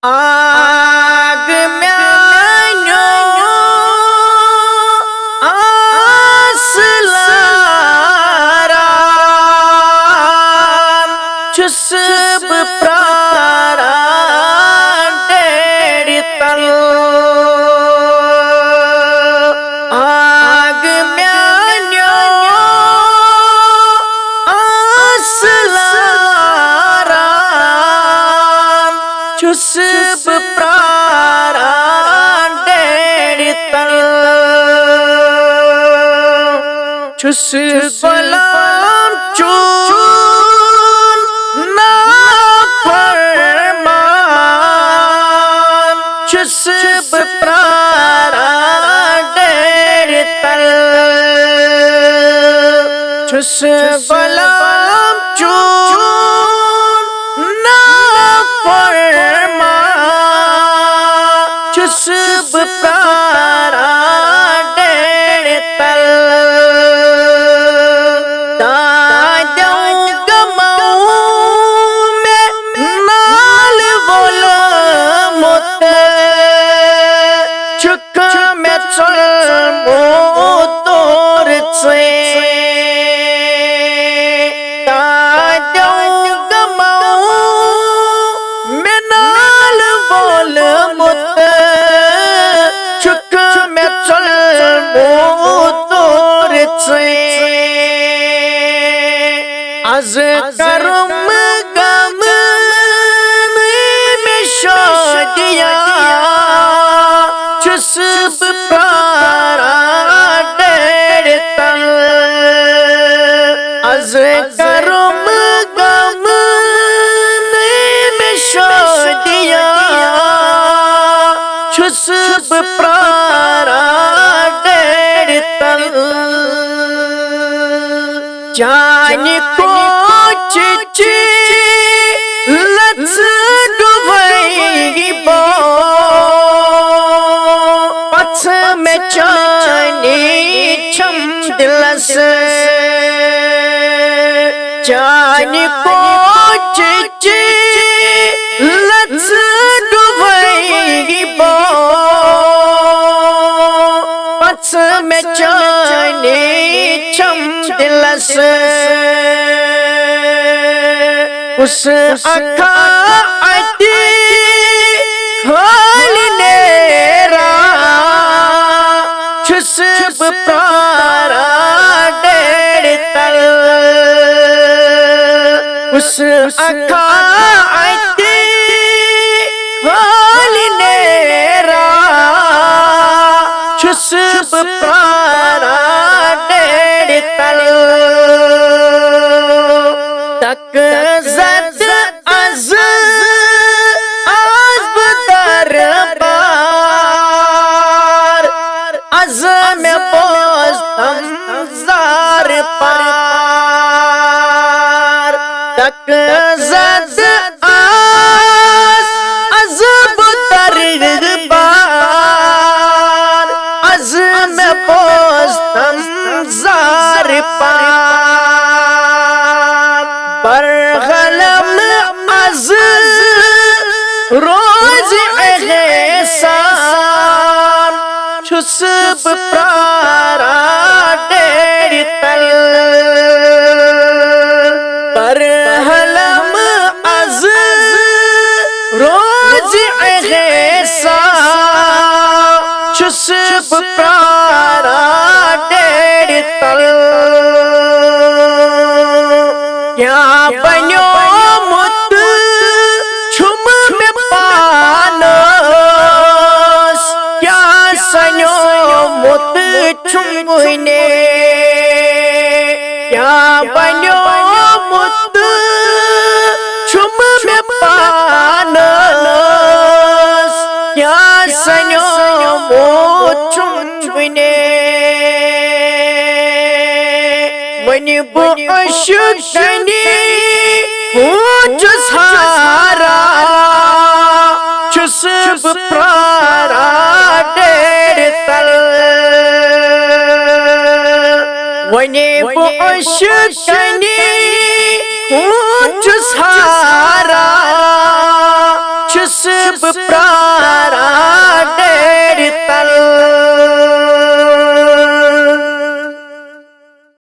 आग म्यान्यो आसलाराम छुस प्रारान डेढ़ तल आग म्यान्यो आसलाराम छुस प्रारान डेढ़ तल छुस गुलाम चून ना फरमान छुस प्रारान डेढ़ तल छुस गुलाम चून ना फरमान छुस प्रारान डेढ़ तल Az karım gam में शोदिया छुस प्रारान डेढ़ तल az karım gam में शोदिया छुस प्रारान डेढ़ तल जान को चिची लच डुबई बो पछ में चानी छम दिलस जान को चिची लच डुबई बो पछ में चानी छम दिलस उस अखा अति खोल नेरा छुस प्रारान डेढ़ तल उस अखा अति खोल नेरा छुस प्रारान डेढ़ तल तक जद az bedar az में पोस्तम जार पार तक जद az bedar az में पोस्तम जार पार पर रोज एहसान छुस प्रारान डेढ़ तल पर हलम az रोज एहसान छुस प्रारान डेढ़ तल क्या बन्यो क्या बन्यो मुत छुम में पानस क्या सन्यो मुत छुमने वनि बु अशुकनी सारा छुस प्रारान डेढ़ तल वने बु अशुकनी सारा छुस प्रारा